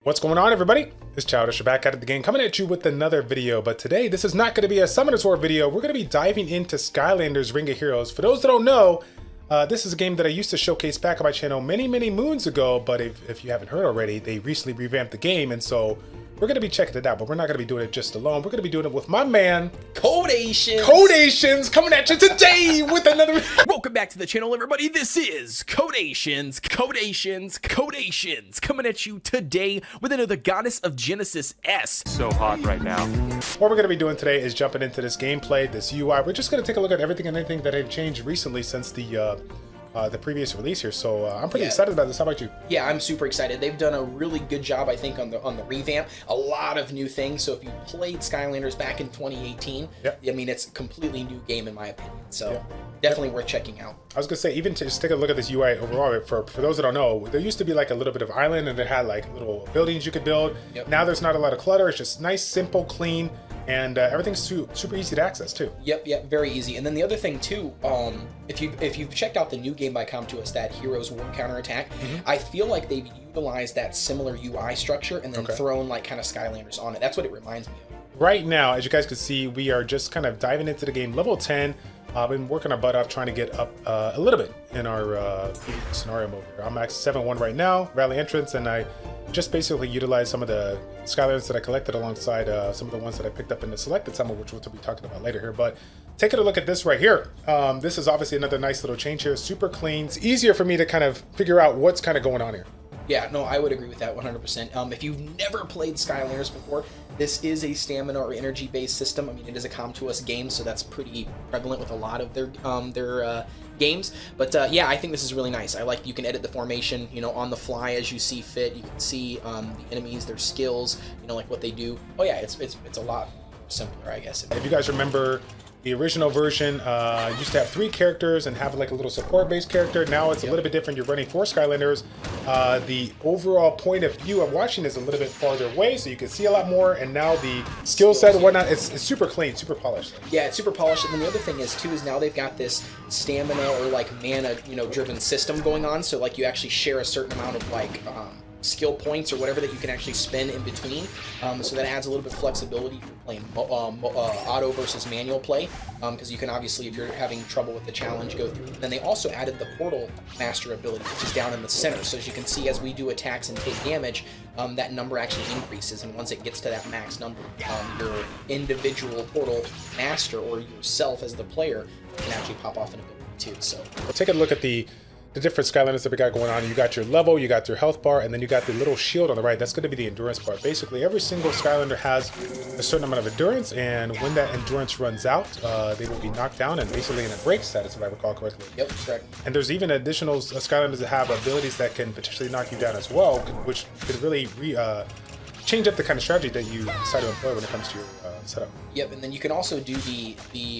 What's going on, everybody? It's Childish, back at it again, coming at you with another video. But today, this is not going to be a Summoner's War video. We're going to be diving into Skylanders Ring of Heroes. For those that don't know, this is a game that I used to showcase back on my channel many moons ago. But if you haven't heard already, they recently revamped the game, and so we're going to be checking it out. But we're not going to be doing it just alone. We're going to be doing it with my man, Kodeations. Kodeations, coming at you today with another. Welcome back to the channel, everybody. This is Kodeations, coming at you today with another Goddess of Genesis S. So hot right now. What we're going to be doing today is jumping into this gameplay, this UI. We're just going to take a look at everything and anything that have changed recently since the previous release here. So I'm pretty excited about this. How about you? Yeah, I'm super excited. They've done a really good job, I think, on the revamp. A lot of new things. So if you played Skylanders back in 2018, I mean, it's a completely new game in my opinion. So definitely worth checking out. I was gonna say, even to just take a look at this UI overall, for those that don't know, there used to be like a little bit of island and it had like little buildings you could build. Now there's not a lot of clutter. It's just nice, simple, clean, and everything's super easy to access too. Yep, very easy. And then the other thing too, if you've checked out the new game by Com2us, that Heroes War Counterattack, I feel like they've utilized that similar UI structure and then thrown like kind of Skylanders on it. That's what it reminds me of. Right now, as you guys can see, we are just kind of diving into the game, level 10. I've been working our butt off trying to get up a little bit in our scenario mode here. I'm at 7-1 right now, rally entrance, and I just basically utilized some of the Skylanders that I collected alongside some of the ones that I picked up in the selected summon, which we'll be talking about later here. But taking a look at this right here, this is obviously another nice little change here, super clean. It's easier for me to kind of figure out what's kind of going on here. Yeah, no, I would agree with that 100%. If you've never played Skylanders before, this is a stamina or energy-based system. I mean, it is a Com2us game, so that's pretty prevalent with a lot of their games. But yeah, I think this is really nice. I like you can edit the formation, you know, on the fly as you see fit. You can see the enemies, their skills, you know, like what they do. Oh yeah, it's a lot simpler, I guess. If you guys remember, the original version used to have 3 characters and have like a little support-based character. Now it's a little bit different. You're running 4 Skylanders. The overall point of view of watching is a little bit farther away, so you can see a lot more. And now the skill set and whatnot, it's super clean, super polished. Yeah, it's super polished. And then the other thing is too is now they've got this stamina or like mana, you know, driven system going on. So like you actually share a certain amount of like skill points or whatever that you can actually spend in between, so that adds a little bit of flexibility for playing auto versus manual play, because you can obviously, if you're having trouble with the challenge, go through. Then they also added the portal master ability, which is down in the center. So as you can see, as we do attacks and take damage, that number actually increases, and once it gets to that max number, your individual portal master or yourself as the player can actually pop off an ability too. So we'll take a look at the different Skylanders that we got going on. You got your level, you got your health bar, and then you got the little shield on the right. That's going to be the endurance part. Basically, every single Skylander has a certain amount of endurance, and when that endurance runs out, they will be knocked down and basically in a break status, if I recall correctly. Yep, correct. And there's even additional Skylanders that have abilities that can potentially knock you down as well, which could really change up the kind of strategy that you decide to employ when it comes to your setup. Yep, and then you can also do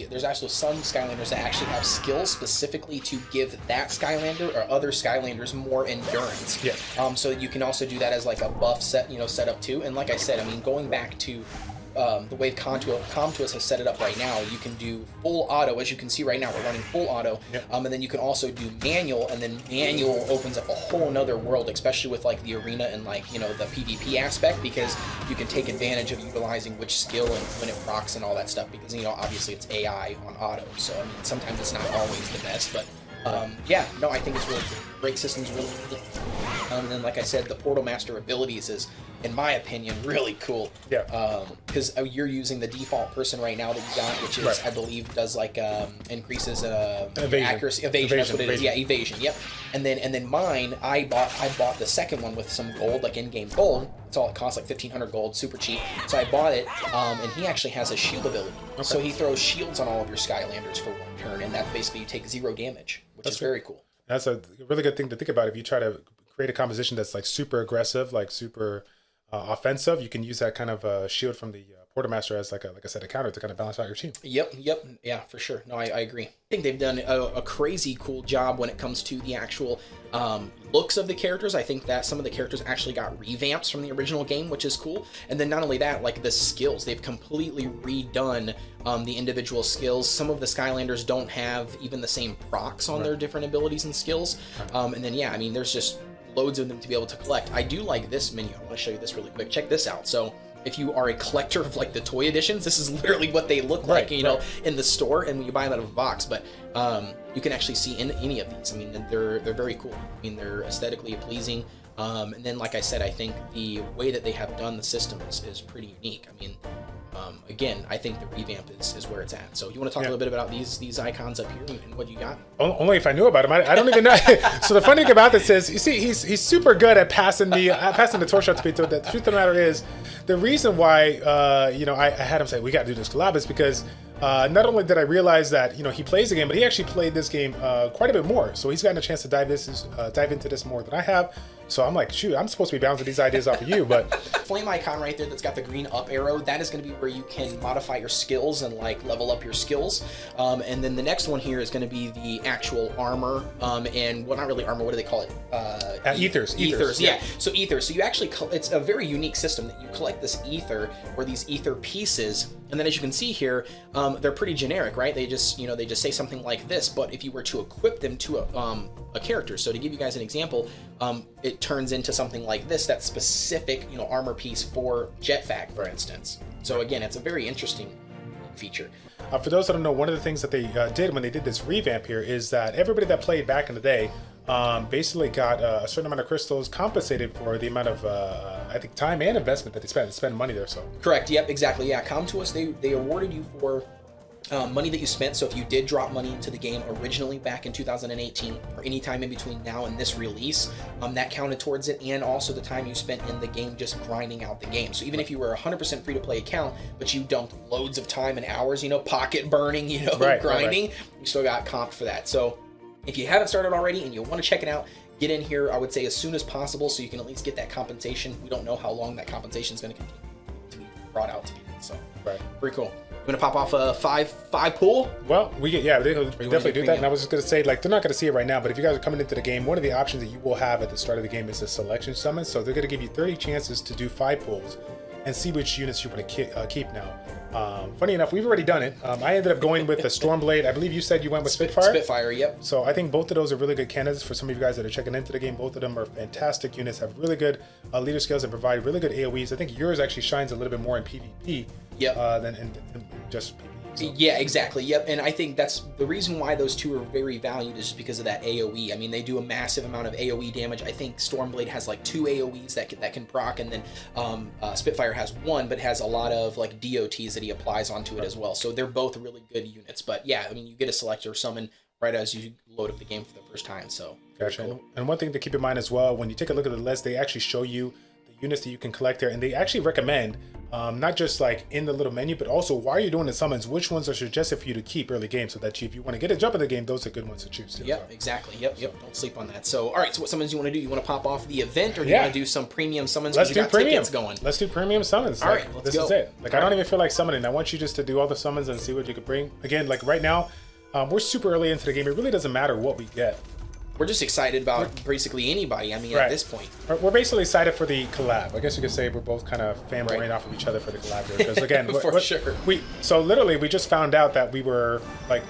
there's actually some Skylanders that actually have skills specifically to give that Skylander or other Skylanders more endurance. Yeah. So you can also do that as like a buff setup too. And like I said, I mean, going back to the way Com2us has set it up right now, you can do full auto. As you can see right now, we're running full auto. And then you can also do manual, and then manual opens up a whole nother world, especially with like the arena and like, you know, the PvP aspect, because you can take advantage of utilizing which skill and when it procs and all that stuff, because, you know, obviously it's AI on auto, so I mean, sometimes it's not always the best, but yeah, no, I think it's really cool. Break system's really cool. And then, like I said, the Portal Master abilities is, in my opinion, really cool. Yeah. Because you're using the default person right now that you got, which is, I believe, does like increases accuracy, evasion. That's what it is. Yeah, evasion. Yep. And then mine, I bought the second one with some gold, like in-game gold. It's all, it costs like 1,500 gold, super cheap. So I bought it, and he actually has a shield ability. Okay. So he throws shields on all of your Skylanders for 1 turn, and that basically you take 0 damage, which is very cool. That's a really good thing to think about. If you try to create a composition that's like super aggressive, like super offensive, you can use that kind of shield from the Portal Master as like I said, a counter to kind of balance out your team. Yep, yeah, for sure. No, I agree. I think they've done a crazy cool job when it comes to the actual looks of the characters. I think that some of the characters actually got revamps from the original game, which is cool. And then not only that, like the skills, they've completely redone the individual skills. Some of the Skylanders don't have even the same procs on their different abilities and skills. And then, yeah, I mean, there's just loads of them to be able to collect. I do like this menu. I want to show you this really quick. Check this out. So if you are a collector of like the toy editions, this is literally what they look like, you know, in the store, and when you buy them out of a box. But you can actually see in any of these. I mean, they're very cool. I mean, they're aesthetically pleasing. And then, like I said, I think the way that they have done the system is pretty unique. I mean, again, I think the revamp is where it's at. So you want to talk a little bit about these icons up here and what you got? Only if I knew about him. I don't even know. So the funny thing about this is, you see, he's super good at passing the torch out to people. The truth of the matter is, the reason why you know, I had him say we got to do this collab is because not only did I realize that, you know, he plays the game, but he actually played this game quite a bit more. So he's gotten a chance to dive into this more than I have. So I'm like, shoot, I'm supposed to be bouncing these ideas off of you, but flame icon right there that's got the green up arrow, that is going to be where you can modify your skills and like level up your skills. And then the next one here is going to be the actual armor, and well, not really armor, what do they call it? Ethers. Yeah. So ethers. So you actually, it's a very unique system that you collect this ether, or these ether pieces, and then as you can see here, they're pretty generic, right? They just, you know, they just say something like this, but if you were to equip them to a character, so to give you guys an example, it turns into something like this, that specific, you know, armor piece for Jetpack, for instance. So again, it's a very interesting feature. For those that don't know, one of the things that they did when they did this revamp here is that everybody that played back in the day basically got a certain amount of crystals compensated for the amount of, I think, time and investment that they spent. They spend money there, so. Correct, yep, exactly, yeah. Com2us, they awarded you for money that you spent. So if you did drop money into the game originally back in 2018, or any time in between now and this release, that counted towards it, and also the time you spent in the game just grinding out the game. So even if you were a 100% free-to-play account, but you dumped loads of time and hours, you know, pocket burning, you know, grinding, you still got comped for that. So if you haven't started already and you want to check it out, get in here, I would say, as soon as possible, so you can at least get that compensation. We don't know how long that compensation is going to continue to be brought out to people. So pretty cool. We're gonna pop off a five pool. Well, we get, they definitely do that. And I was just gonna say, like, they're not gonna see it right now, but if you guys are coming into the game, one of the options that you will have at the start of the game is a selection summon. So they're gonna give you 30 chances to do 5 pulls and see which units you want to keep now. Funny enough, we've already done it. I ended up going with the Stormblade. I believe you said you went with Spitfire. Spitfire, yep. So I think both of those are really good candidates for some of you guys that are checking into the game. Both of them are fantastic units, have really good leader skills, and provide really good AoEs. I think yours actually shines a little bit more in PvP than in just PvE. So. Yeah, exactly. Yep. And I think that's the reason why those two are very valued, is just because of that AoE. I mean, they do a massive amount of AoE damage. I think Stormblade has like 2 AoEs that can proc, and then Spitfire has 1, but has a lot of like DOTs that he applies onto it as well. So they're both really good units. But yeah, I mean, you get a selector summon right as you load up the game for the first time. So gotcha. Cool. And one thing to keep in mind as well, when you take a look at the list, they actually show you the units that you can collect there, and they actually recommend not just like in the little menu, but also while you're doing the summons, which ones are suggested for you to keep early game, so that if you want to get a jump in the game, those are good ones to choose. Yep, exactly. Yep. Don't sleep on that. So, all right. So, what summons you want to do? You want to pop off the event, or do you want to do some premium summons? Let's do premium. Going. Let's do premium summons. All right, let's go. This is it. Like, I don't even feel like summoning. I want you just to do all the summons and see what you could bring. Again, like right now, we're super early into the game. It really doesn't matter what we get. We're just excited about basically anybody. I mean, at this point, we're basically excited for the collab. I guess you could say we're both kind of fanboying off of each other for the collab here. Because again, sure. So literally, we just found out that we were like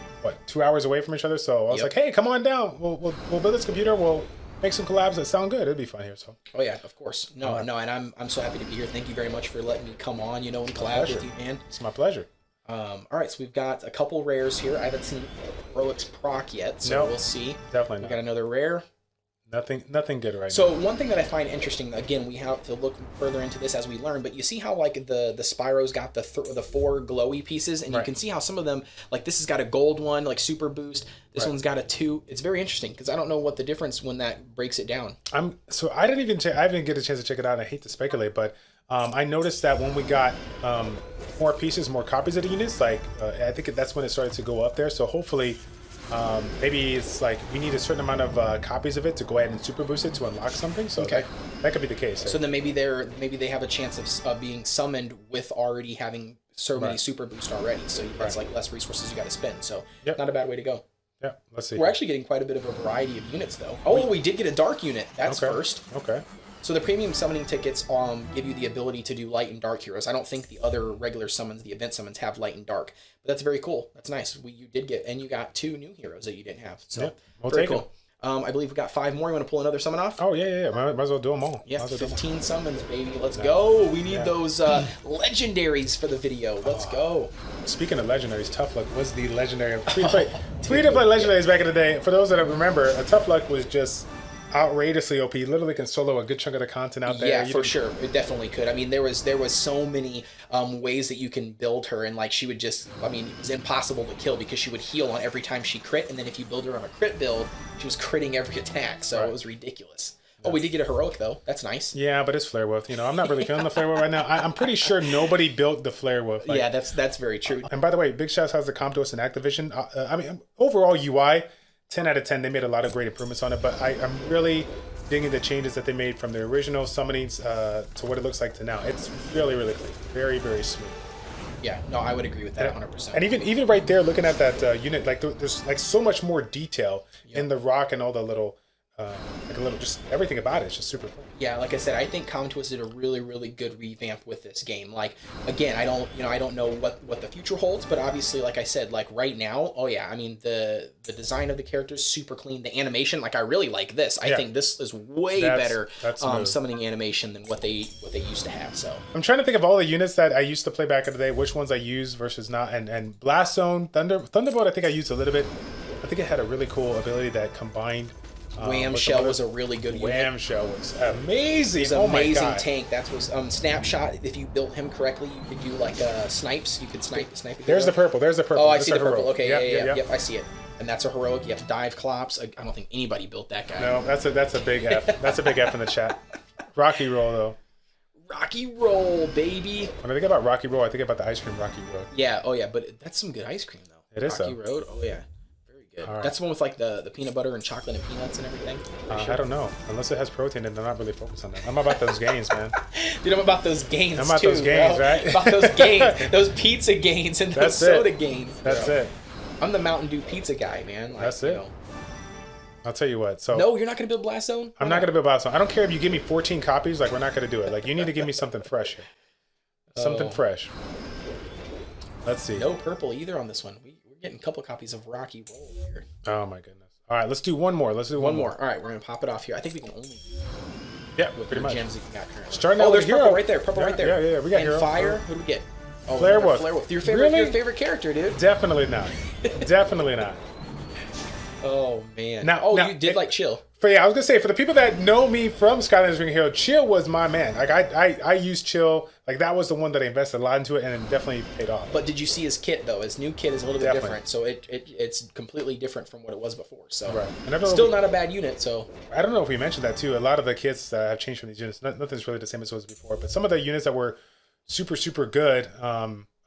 2 hours away from each other. So I was like, hey, come on down. We'll build this computer. We'll make some collabs that sound good. It'd be fun here. So. Oh yeah, of course. No, and I'm so happy to be here. Thank you very much for letting me come on. You know, and collab with you, man. It's my pleasure. All right, so we've got a couple rares here. I haven't seen Heroics proc yet, so we'll see. Definitely not. We got another rare. Nothing good right now. So one thing that I find interesting, again, we have to look further into this as we learn, but you see how like the Spyro's got the 4 glowy pieces, and you can see how some of them, like this has got a gold one, like super boost. This one's got a 2. It's very interesting because I don't know what the difference when that breaks it down. So I didn't get a chance to check it out. And I hate to speculate, but I noticed that when we got more pieces, more copies of the units, like I think that's when it started to go up there. So hopefully, maybe it's like we need a certain amount of copies of it to go ahead and super boost it to unlock something. So that could be the case. So then maybe they have a chance of being summoned with already having so many super boost already. So that's like less resources you got to spend. So not a bad way to go. Yeah, let's see. We're actually getting quite a bit of a variety of units though. Oh, we did get a dark unit. That's first. Okay. So the premium summoning tickets give you the ability to do light and dark heroes. I don't think the other regular summons, the event summons, have light and dark, but that's very cool. That's nice. You did get, and you got 2 new heroes that you didn't have. So we'll take cool. I believe we got 5 more. You want to pull another summon off? Oh, yeah. Might as well do them all. Yeah, 15 summons, baby. Let's go. We need those legendaries for the video. Let's go. Speaking of legendaries, Tough Luck was the legendary. Free-to-play legendaries back in the day. For those that remember, a Tough Luck was just outrageously OP. Literally can solo a good chunk of the content out there. Yeah, for sure. It definitely could. I mean, there was so many ways that you can build her, and like she would just, I mean, it was impossible to kill because she would heal on every time she crit, and then if you build her on a crit build, she was critting every attack, so it was ridiculous. Oh, we did get a heroic though. That's nice. Yeah, but it's Flare Wolf. You know, I'm not really feeling the Flare Wolf right now. I'm pretty sure nobody built the Flare Wolf. Like, yeah, that's very true. And by the way, big shouts out to Com2us and Activision. I mean, overall UI, 10 out of 10. They made a lot of great improvements on it, but I'm really digging the changes that they made from the original summonings to what it looks like to now. It's really, really clean. Very, very smooth. Yeah, no, I would agree with that 100%. And even right there, looking at that unit, like there's like so much more detail in the rock and all the little, just everything about it. It's just super cool. Yeah, like I said, I think Com2us did a really, really good revamp with this game. Like, again, I don't know what the future holds, but obviously, like I said, like right now, oh yeah, I mean the design of the characters super clean. The animation, like I really like this. I think this is way better summoning animation than what they used to have. So I'm trying to think of all the units that I used to play back in the day, which ones I use versus not. And Blast Zone, Thunderbolt, I think I used a little bit. I think it had a really cool ability that combined. Wham Shell was a really good unit. Wham Shell was amazing. It was an amazing tank. That was Snapshot. If you built him correctly, you could do like snipes. You could snipe. There's the purple. There's the purple. Oh, I see the purple. Okay, yep, I see it. And that's a heroic. You have to dive Clops. I don't think anybody built that guy. No, that's a big F. That's a big F in the chat. Rocky Roll though. Rocky Roll, baby. When I think about Rocky Roll, I think about the ice cream Rocky Road. Yeah. Oh yeah, but that's some good ice cream though. It is Rocky Road. Oh yeah. Good. Right. That's the one with like the peanut butter and chocolate and peanuts and everything. Sure. I don't know. Unless it has protein, and I'm not really focused on that. I'm about those gains, man. Dude, I'm about those gains. I'm about those gains, bro. right? About those gains, those pizza gains and those soda gains. Bro. That's it. I'm the Mountain Dew pizza guy, man. Like, that's it. I'll tell you what. So no, you're not gonna build Blast Zone. I'm not gonna build Blast Zone. I don't care if you give me 14 copies. Like we're not gonna do it. Like you need to give me something fresh here. Something fresh. Let's see. No purple either on this one. We're getting a couple copies of Rocky Roll here. Oh my goodness. All right, let's do one more. Let's do one more. All right, we're gonna pop it off here. I think we can only. Yeah, with pretty much. Gems that you got currently. Starting out with there's purple right there. Purple right there. Yeah. We got hero. Fire. Who do we get? Oh, Flare Wolf. Your favorite character, dude. Definitely not. Definitely not. Oh man. Now, you did like Chill. I was gonna say for the people that know me from Skylanders Ring of Heroes, Chill was my man. Like I used Chill. Like that was the one that I invested a lot into it, and it definitely paid off. But did you see his kit though? His new kit is a little bit different, so it's completely different from what it was before. So still not a bad unit. So I don't know if we mentioned that too. A lot of the kits have changed from these units. Nothing's really the same as it was before. But some of the units that were super good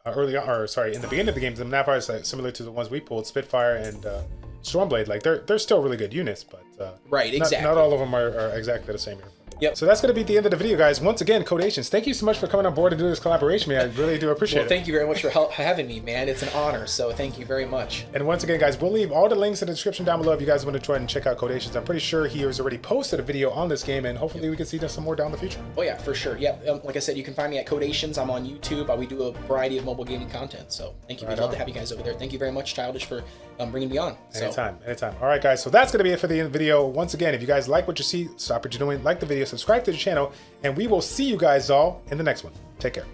early on, or sorry, in the beginning of the game, the Mapfires like similar to the ones we pulled, Spitfire and Stormblade. Like they're still really good units, but not all of them are exactly the same here. Yep. So that's going to be the end of the video, guys. Once again, Kodeations, thank you so much for coming on board and doing this collaboration, man. I really do appreciate it. Thank you very much for having me, man. It's an honor, so thank you very much. And once again, guys, we'll leave all the links in the description down below if you guys want to try and check out Kodeations. I'm pretty sure he has already posted a video on this game, and hopefully we can see some more down the future. Oh, yeah, for sure. Yep. Like I said, you can find me at Kodeations. I'm on YouTube. We do a variety of mobile gaming content, so thank you. We'd love to have you guys over there. Thank you very much, Childish, for bringing me on. Anytime. All right, guys, so that's going to be it for the video. Once again, if you guys like what you see, stop what you're doing, like the video, subscribe to the channel, and we will see you guys all in the next one. Take care.